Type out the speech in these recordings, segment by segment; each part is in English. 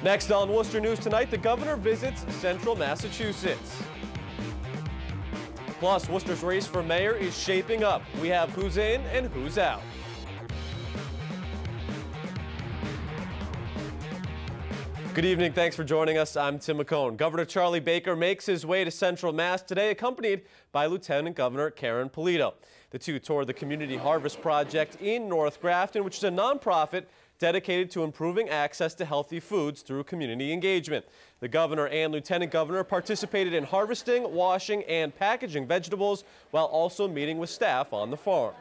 Next on Worcester News Tonight, the governor visits central Massachusetts. Plus, Worcester's race for mayor is shaping up. We have who's in and who's out. Good evening. Thanks for joining us. I'm Tim McCone. Governor Charlie Baker makes his way to Central Mass today, accompanied by Lieutenant Governor Karen Polito. The two toured the Community Harvest Project in North Grafton, which is a nonprofit dedicated to improving access to healthy foods through community engagement. The governor and lieutenant governor participated in harvesting, washing, and packaging vegetables while also meeting with staff on the farm.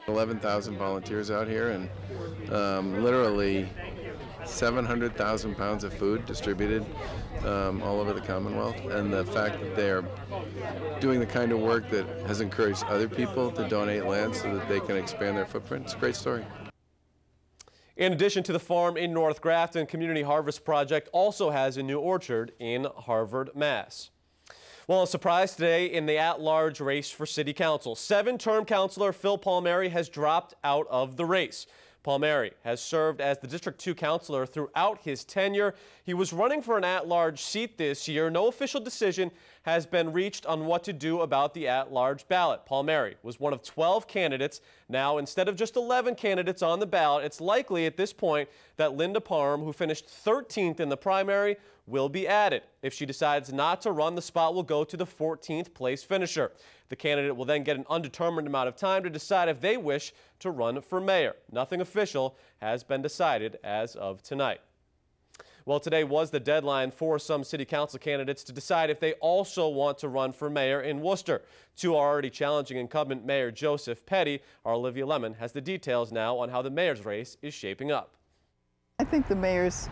11,000 volunteers out here, and literally 700,000 pounds of food distributed all over the Commonwealth. And the fact that they're doing the kind of work that has encouraged other people to donate land so that they can expand their footprint, it's a great story. In addition to the farm in North Grafton, Community Harvest Project also has a new orchard in Harvard, Mass. Well, a surprise today in the at-large race for City Council. Seven-term councilor Phil Palmieri has dropped out of the race. Palmieri has served as the District 2 councilor throughout his tenure. He was running for an at-large seat this year. No official decision has been reached on what to do about the at-large ballot. Palmieri was one of 12 candidates. Now, instead of just 11 candidates on the ballot, it's likely at this point that Linda Parham, who finished 13th in the primary, will be added. If she decides not to run, the spot will go to the 14th place finisher. The candidate will then get an undetermined amount of time to decide if they wish to run for mayor. Nothing official has been decided as of tonight. Well, today was the deadline for some city council candidates to decide if they also want to run for mayor in Worcester. Two are already challenging incumbent Mayor Joseph Petty. Our Olivia Lemon has the details now on how the mayor's race is shaping up. I think the mayor's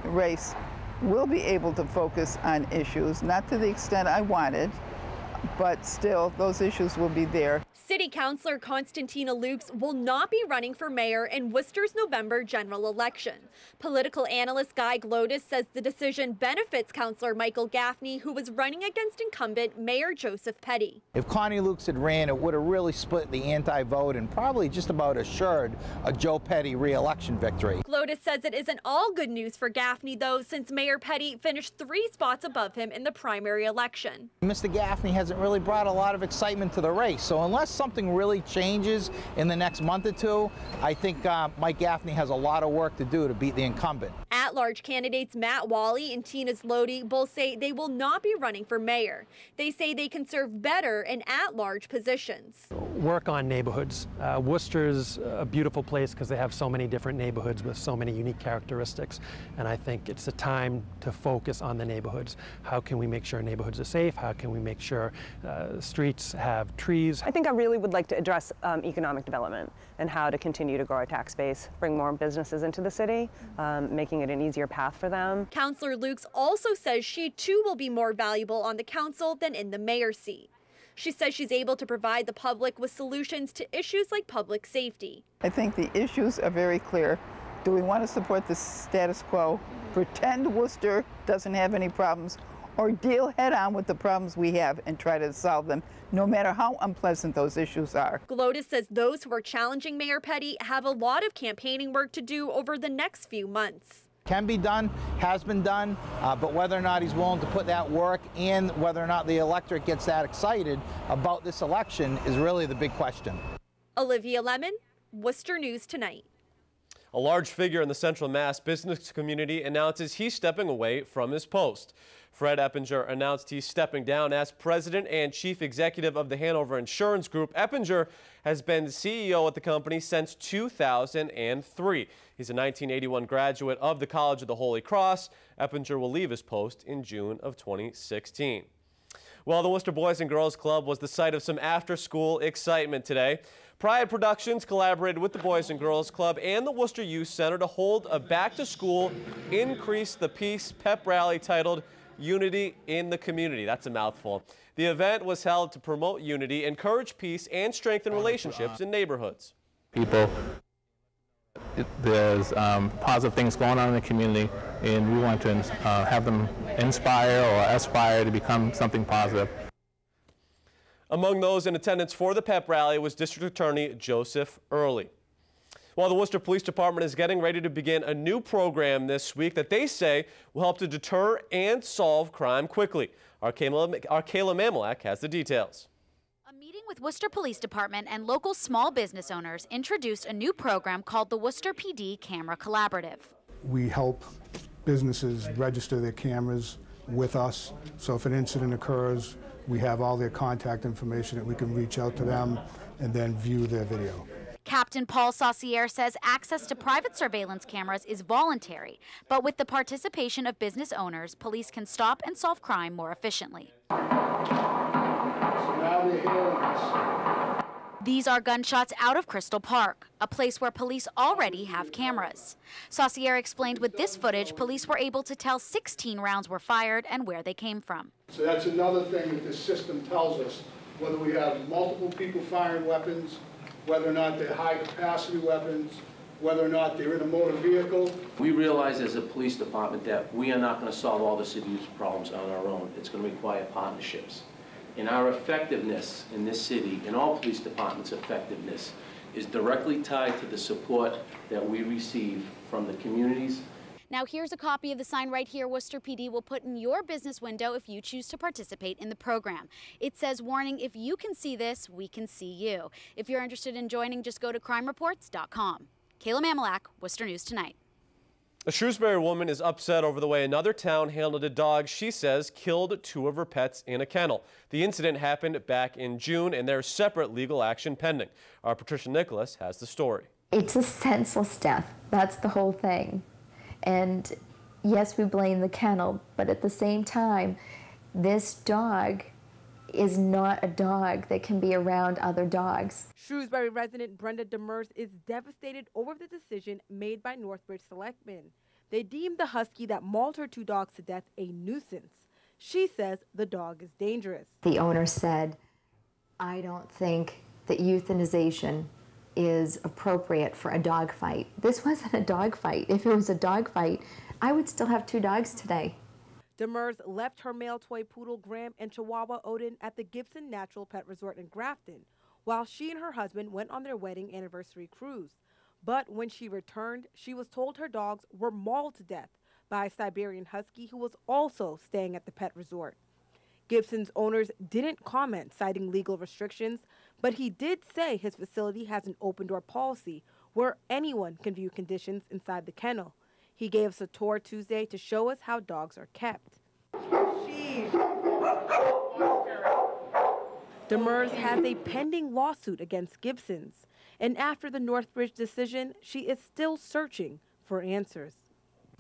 race will be able to focus on issues, not to the extent I wanted, but still those issues will be there. City Councilor Constantina Lukes will not be running for mayor in Worcester's November general election. Political analyst Guy Glodis says the decision benefits Councilor Michael Gaffney, who was running against incumbent Mayor Joseph Petty. If Connie Lukes had ran, it would have really split the anti-vote and probably just about assured a Joe Petty re-election victory. Glodis says it isn't all good news for Gaffney, though, since Mayor Petty finished 3 spots above him in the primary election. Mr. Gaffney hasn't really brought a lot of excitement to the race, so unless something really changes in the next month or two, I think Mike Gaffney has a lot of work to do to beat the incumbent. At-large candidates Matt Wally and Tina Zloty both say they will not be running for mayor. They say they can serve better in at-large positions. Work on neighborhoods. Worcester's a beautiful place because they have so many different neighborhoods with so many unique characteristics, and I think it's a time to focus on the neighborhoods. How can we make sure neighborhoods are safe? How can we make sure streets have trees? I think I really would like to address economic development and how to continue to grow our tax base, bring more businesses into the city, making it an easier path for them. Councilor Lukes also says she too will be more valuable on the council than in the mayor's seat. She says she's able to provide the public with solutions to issues like public safety. I think the issues are very clear. Do we want to support the status quo, pretend Worcester doesn't have any problems, or deal head-on with the problems we have and try to solve them, no matter how unpleasant those issues are? Glodis says those who are challenging Mayor Petty have a lot of campaigning work to do over the next few months. Can be done, has been done, but whether or not he's willing to put that work and whether or not the electorate gets that excited about this election is really the big question. Olivia Lemon, Worcester News Tonight. A large figure in the Central Mass business community announces he's stepping away from his post. Fred Eppinger announced he's stepping down as president and chief executive of the Hanover Insurance Group. Eppinger has been CEO at the company since 2003. He's a 1981 graduate of the College of the Holy Cross. Eppinger will leave his post in June of 2016. Well, the Worcester Boys and Girls Club was the site of some after-school excitement today. Pride Productions collaborated with the Boys and Girls Club and the Worcester Youth Center to hold a back-to-school Increase the Peace pep rally titled Unity in the Community. That's a mouthful. The event was held to promote unity, encourage peace, and strengthen relationships in neighborhoods. There's positive things going on in the community, and we want to have them inspire or aspire to become something positive. Among those in attendance for the pep rally was District Attorney Joseph Early. Well, the Worcester Police Department is getting ready to begin a new program this week that they say will help to deter and solve crime quickly. Our Kayla Mamalak has the details. A meeting with Worcester Police Department and local small business owners introduced a new program called the Worcester PD Camera Collaborative. We help businesses register their cameras with us, so if an incident occurs, we have all their contact information that we can reach out to them and then view their video. Captain Paul Saucier says access to private surveillance cameras is voluntary, but with the participation of business owners, police can stop and solve crime more efficiently. These are gunshots out of Crystal Park, a place where police already have cameras. Saucier explained with this footage, police were able to tell 16 rounds were fired and where they came from. So that's another thing that this system tells us, whether we have multiple people firing weapons, whether or not they're high-capacity weapons, whether or not they're in a motor vehicle. We realize as a police department that we are not going to solve all the city's problems on our own. It's going to require partnerships. And our effectiveness in this city, and all police departments' effectiveness, is directly tied to the support that we receive from the communities. Now here's a copy of the sign right here Worcester PD will put in your business window if you choose to participate in the program. It says, warning, if you can see this, we can see you. If you're interested in joining, just go to crimereports.com. Kayla Mamalak, Worcester News Tonight. A Shrewsbury woman is upset over the way another town handled a dog she says killed 2 of her pets in a kennel. The incident happened back in June, and there's separate legal action pending. Our Patricia Nicholas has the story. It's a senseless death. That's the whole thing. And yes, we blame the kennel, but at the same time, this dog is not a dog that can be around other dogs. Shrewsbury resident Brenda Demers is devastated over the decision made by Northbridge Selectmen. They deemed the husky that mauled her 2 dogs to death a nuisance. She says the dog is dangerous. The owner said, I don't think that euthanization is appropriate for a dog fight. This wasn't a dog fight. If it was a dog fight, I would still have 2 dogs today. Demers left her male toy poodle Graham and Chihuahua Odin at the Gibson Natural Pet Resort in Grafton, while she and her husband went on their wedding anniversary cruise. But when she returned, she was told her dogs were mauled to death by a Siberian Husky who was also staying at the pet resort. Gibson's owners didn't comment, citing legal restrictions, but he did say his facility has an open-door policy where anyone can view conditions inside the kennel. He gave us a tour Tuesday to show us how dogs are kept. Demers has a pending lawsuit against Gibson's, and after the Northbridge decision, she is still searching for answers.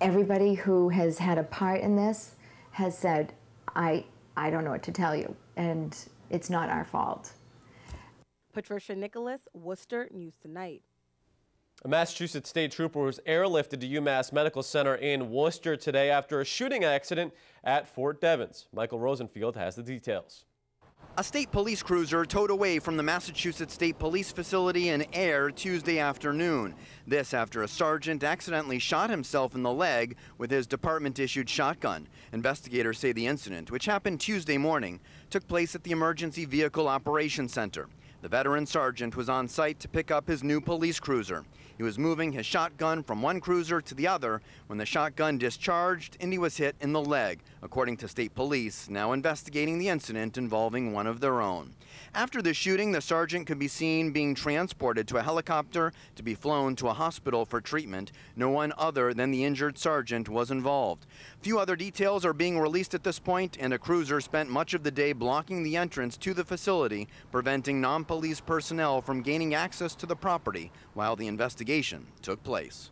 Everybody who has had a part in this has said, I don't know what to tell you, and it's not our fault. Patricia Nicholas, Worcester News Tonight. A Massachusetts state trooper was airlifted to UMass Medical Center in Worcester today after a shooting accident at Fort Devens. Michael Rosenfield has the details. A state police cruiser towed away from the Massachusetts State Police facility in Air Tuesday afternoon. This after a sergeant accidentally shot himself in the leg with his department-issued shotgun. Investigators say the incident, which happened Tuesday morning, took place at the Emergency Vehicle Operations Center. The veteran sergeant was on site to pick up his new police cruiser. He was moving his shotgun from one cruiser to the other when the shotgun discharged and he was hit in the leg, according to state police, now investigating the incident involving one of their own. After the shooting, the sergeant could be seen being transported to a helicopter to be flown to a hospital for treatment. No one other than the injured sergeant was involved. Few other details are being released at this point, and a cruiser spent much of the day blocking the entrance to the facility, preventing non-police personnel from gaining access to the property while the investigation took place.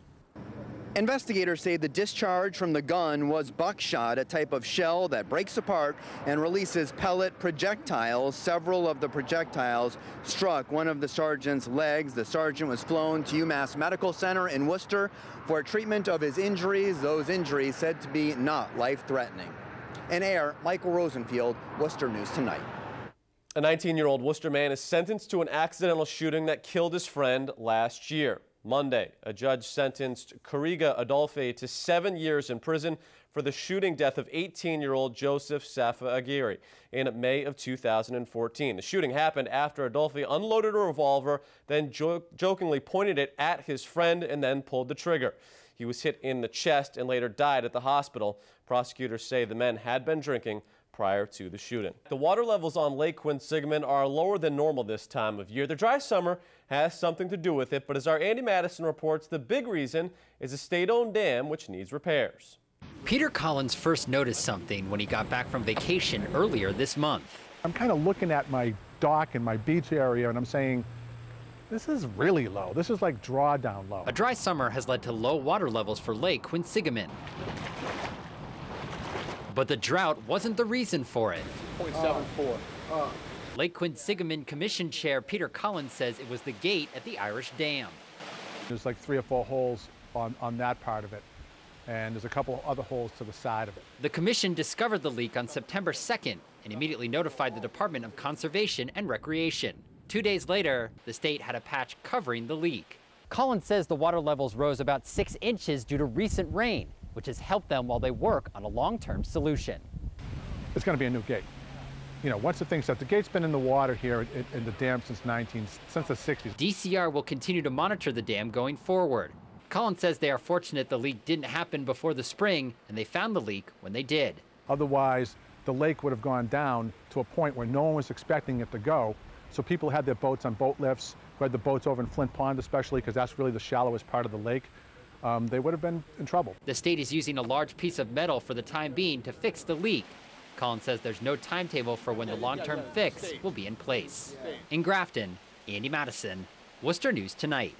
Investigators say the discharge from the gun was buckshot, a type of shell that breaks apart and releases pellet projectiles. Several of the projectiles struck one of the sergeant's legs. The sergeant was flown to UMass Medical Center in Worcester for treatment of his injuries, those injuries said to be not life-threatening. In Air, Michael Rosenfield, Worcester News Tonight. A 19-year-old Worcester man is sentenced to an accidental shooting that killed his friend last year. Monday, a judge sentenced Cariga Adolphe to 7 years in prison for the shooting death of 18-year-old Joseph Safa Aguirre in May of 2014. The shooting happened after Adolphe unloaded a revolver, then jokingly pointed it at his friend and then pulled the trigger. He was hit in the chest and later died at the hospital. Prosecutors say the men had been drinking prior to the shooting. The water levels on Lake Quinsigamond are lower than normal this time of year. The dry summer has something to do with it, but as our Andy Madison reports, the big reason is a state-owned dam which needs repairs. Peter Collins first noticed something when he got back from vacation earlier this month. I'm kind of looking at my dock and my beach area and I'm saying, this is really low. This is like drawdown low. A dry summer has led to low water levels for Lake Quinsigamond. But the drought wasn't the reason for it. 0.74. Lake Quinsigamond Commission Chair Peter Collins says it was the gate at the Irish Dam. There's like 3 or 4 holes on that part of it, and there's a couple other holes to the side of it. The commission discovered the leak on September 2nd and immediately notified the Department of Conservation and Recreation. 2 days later, the state had a patch covering the leak. Collins says the water levels rose about 6 inches due to recent rain, which has helped them while they work on a long-term solution. It's going to be a new gate. You know, once the thing's set, the gate's been in the water here in the dam since the 60s. DCR will continue to monitor the dam going forward. Collins says they are fortunate the leak didn't happen before the spring and they found the leak when they did. Otherwise, the lake would have gone down to a point where no one was expecting it to go. So people had their boats on boat lifts, who had the boats over in Flint Pond especially, because that's really the shallowest part of the lake. They would have been in trouble. The state is using a large piece of metal for the time being to fix the leak. Collins says there's no timetable for when the long-term fix will be in place. In Grafton, Andy Madison, Worcester News Tonight.